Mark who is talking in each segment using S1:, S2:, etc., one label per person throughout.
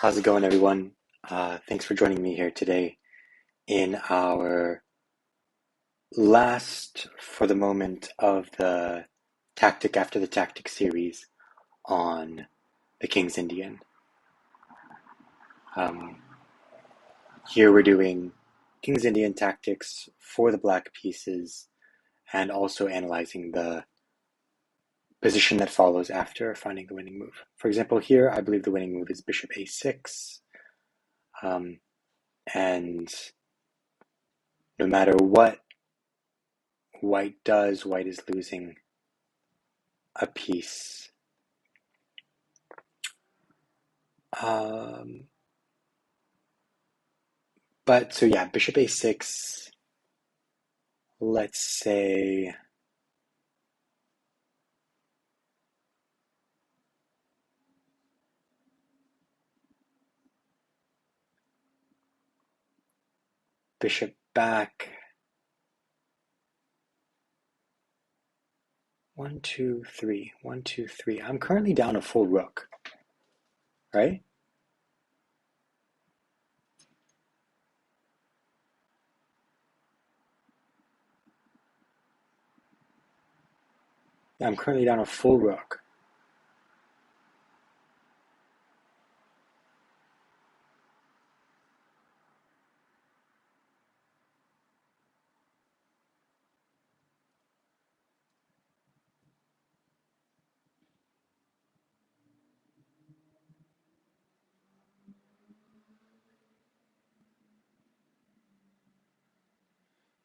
S1: How's it going, everyone? Thanks for joining me here today in our last, for the moment, of the Tactic After the Tactic series on the King's Indian. Um, Here we're doing King's Indian tactics for the black pieces and also analyzing the position that follows after finding the winning move. For example, here I believe the winning move is bishop a6, and no matter what white does, white is losing a piece. But so yeah, bishop a6, let's say bishop back. 1, 2, 3, 1, 2, 3. I'm currently down a full rook, right? Yeah, I'm currently down a full rook.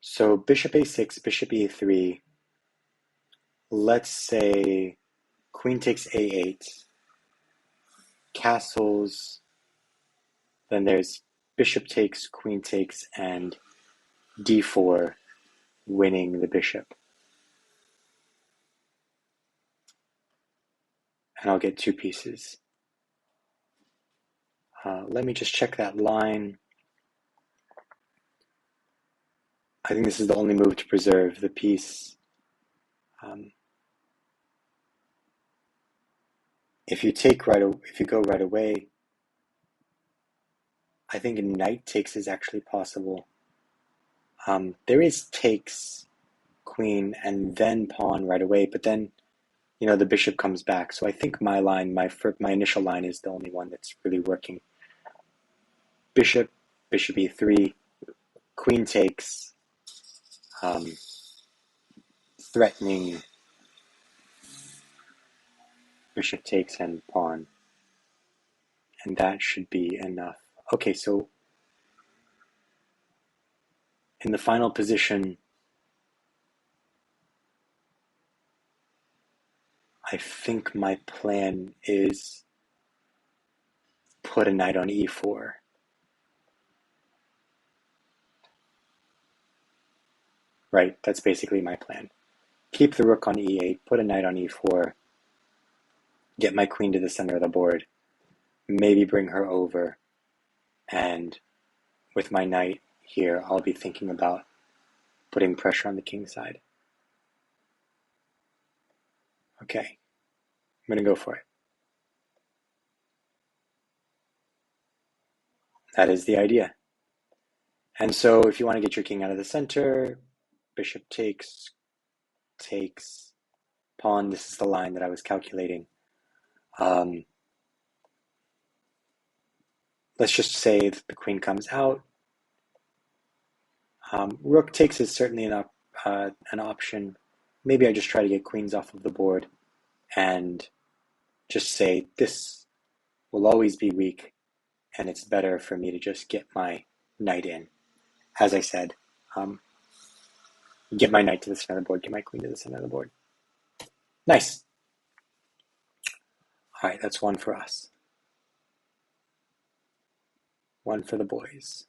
S1: So bishop a6, bishop e3. Let's say queen takes a8, castles, then there's bishop takes, queen takes, and d4, winning the bishop. And I'll get two pieces. Let me just check that line. I think this is the only move to preserve the piece. If you go right away, I think knight takes is actually possible. There is takes queen and then pawn right away, but then the bishop comes back. So I think my line, my initial line, is the only one that's really working. Bishop e3, queen takes, threatening bishop takes and pawn, and that should be enough. Okay, so in the final position, I think my plan is put a knight on e4. Right, that's basically my plan. Keep the rook on e8, put a knight on e4, get my queen to the center of the board, maybe bring her over, and with my knight here, I'll be thinking about putting pressure on the king side. Okay, I'm going to go for it. That is the idea. And so if you want to get your king out of the center, bishop takes, pawn. This is the line that I was calculating. Let's just say that the queen comes out. Rook takes is certainly an option. Maybe I just try to get queens off of the board and just say this will always be weak, and it's better for me to just get my knight in. As I said, get my knight to the center of the board, get my queen to the center of the board. Nice. All right, that's one for us. One for the boys.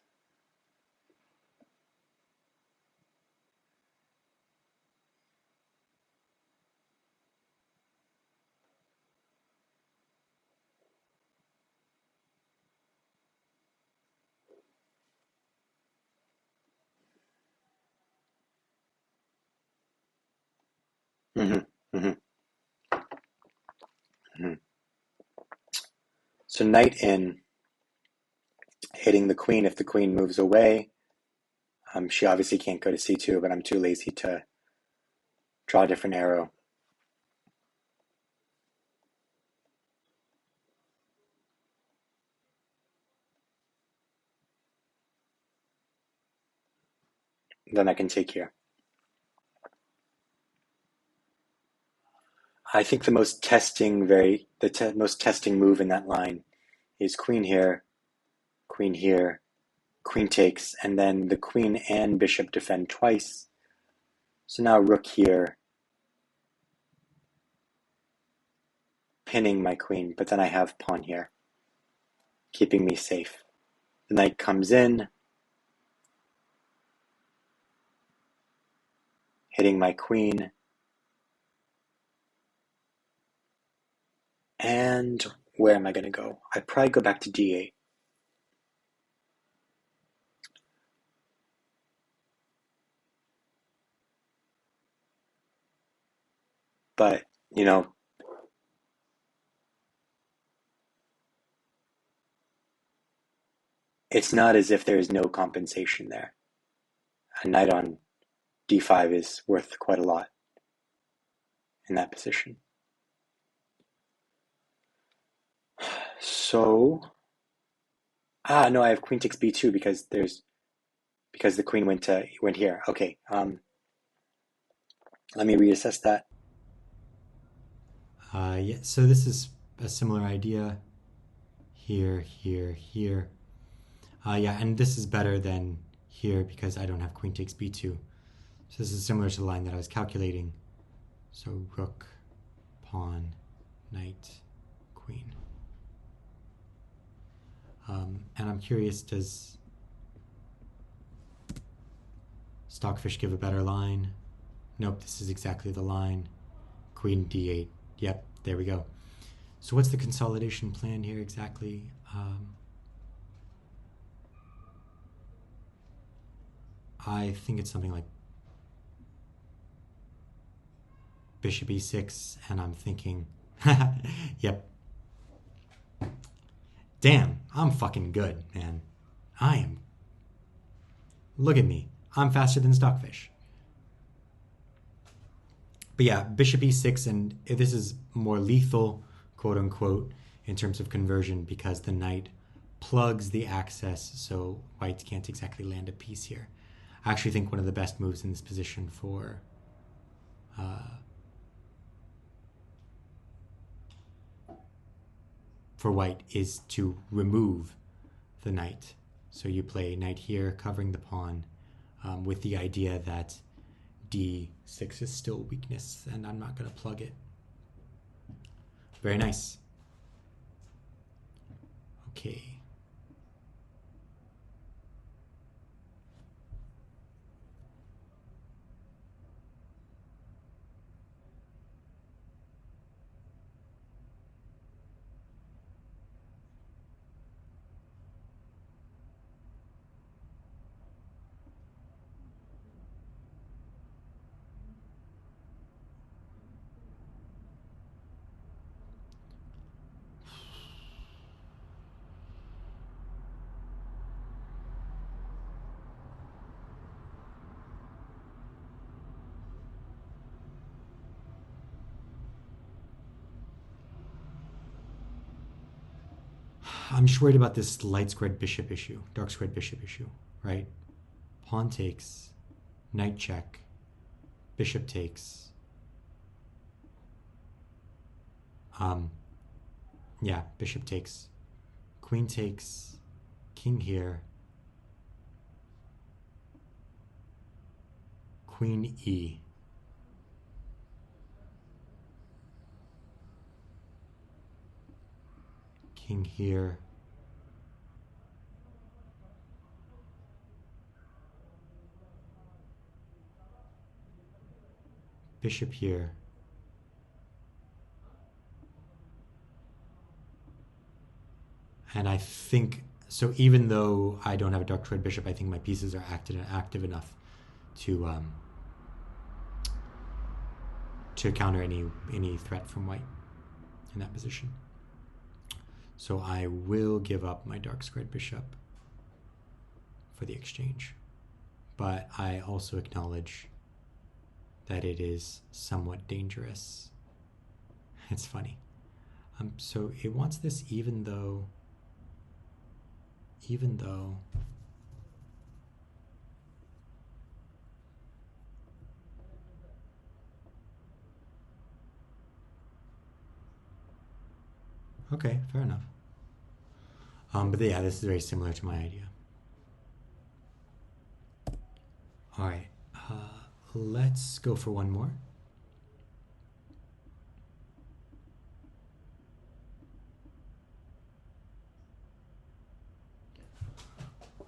S1: Mm-hmm. Mm-hmm. Mm-hmm. So knight in. hitting the queen if the queen moves away. She obviously can't go to c2, but I'm too lazy to draw a different arrow. Then I can take here. I think the most testing most testing move in that line is queen here, queen here, queen takes, and then the queen and bishop defend twice. So now rook here, pinning my queen, but then I have pawn here, keeping me safe. The knight comes in, hitting my queen, and where am I going to go? I'd probably go back to d8. But, you know, it's not as if there is no compensation there. A knight on d5 is worth quite a lot in that position. So, no, I have queen takes b2 because the queen went here. Okay, let me reassess that.
S2: Yeah, so this is a similar idea. Here, here, here. Yeah, and this is better than here because I don't have queen takes b2. So this is similar to the line that I was calculating. So rook, pawn, knight, queen. And I'm curious, does Stockfish give a better line? Nope, this is exactly the line. Queen d8. Yep, there we go. So what's the consolidation plan here exactly? I think it's something like bishop e6, and I'm thinking, yep. Damn, I'm fucking good, man. I am. Look at me. I'm faster than Stockfish. But yeah, bishop e6, and this is more lethal, quote unquote, in terms of conversion because the knight plugs the access, so white can't exactly land a piece here. I actually think one of the best moves in this position for white is to remove the knight. So you play knight here, covering the pawn, with the idea that d6 is still weakness, and I'm not going to plug it. Very nice. Okay. I'm just worried about this light squared bishop issue, dark squared bishop issue, right? Pawn takes, knight check, bishop takes. Yeah, bishop takes, queen takes, king here, queen e. King here. Bishop here. And I think, so even though I don't have a dark squared bishop, I think my pieces are active enough to counter any threat from white in that position. So I will give up my dark squared bishop for the exchange. But I also acknowledge that it is somewhat dangerous. It's funny. So it wants this even though okay, fair enough. But yeah, this is very similar to my idea. All right, let's go for one more.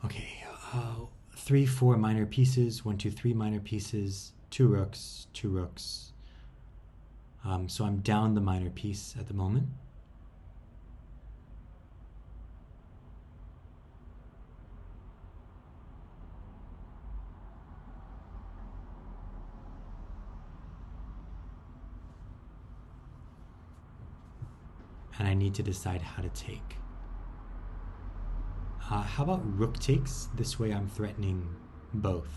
S2: Okay, 3, 4 minor pieces, 1, 2, 3 minor pieces, 2 rooks, 2 rooks. So I'm down the minor piece at the moment. And I need to decide how to take. How about rook takes? This way I'm threatening both.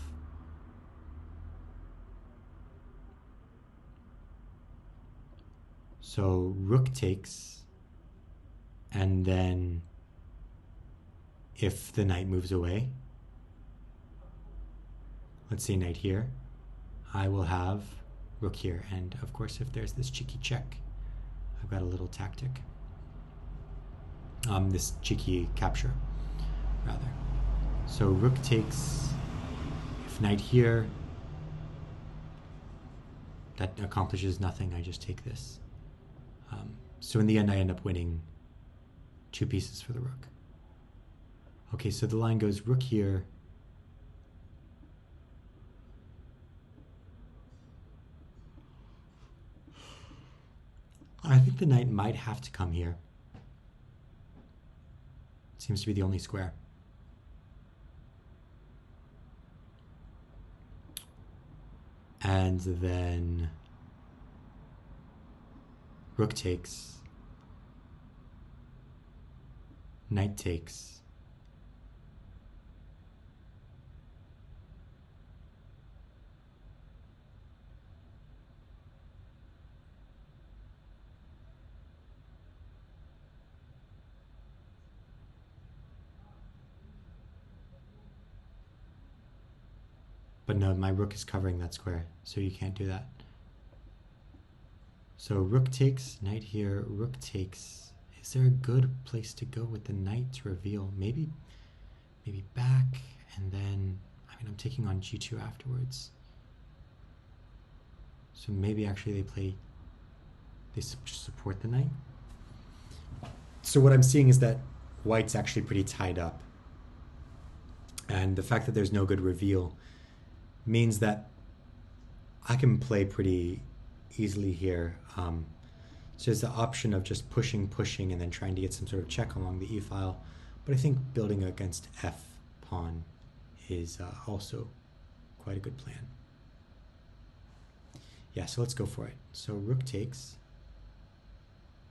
S2: So rook takes, and then if the knight moves away, let's say knight here, I will have rook here. And of course, if there's this cheeky check, I've got a little tactic. This cheeky capture, rather. So rook takes, if knight here, that accomplishes nothing, I just take this. So in the end, I end up winning 2 pieces for the rook. Okay, so the line goes rook here, I think the knight might have to come here. Seems to be the only square. And then rook takes, knight takes, but no, my rook is covering that square, so you can't do that. So rook takes, knight here, rook takes. Is there a good place to go with the knight to reveal? Maybe back, and then, I mean, I'm taking on g2 afterwards. So maybe actually they support the knight. So what I'm seeing is that white's actually pretty tied up. And the fact that there's no good reveal means that I can play pretty easily here. So there's the option of just pushing, and then trying to get some sort of check along the e-file. But I think building against f pawn is also quite a good plan. Yeah, so let's go for it. So rook takes,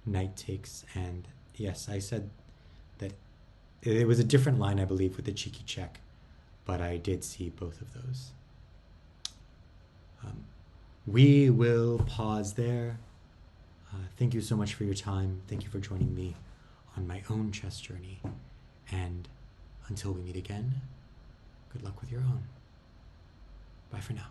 S2: knight takes, and yes, I said that it was a different line, I believe, with the cheeky check, but I did see both of those. We will pause there. Thank you so much for your time. Thank you for joining me on my own chess journey. And until we meet again, good luck with your own. Bye for now.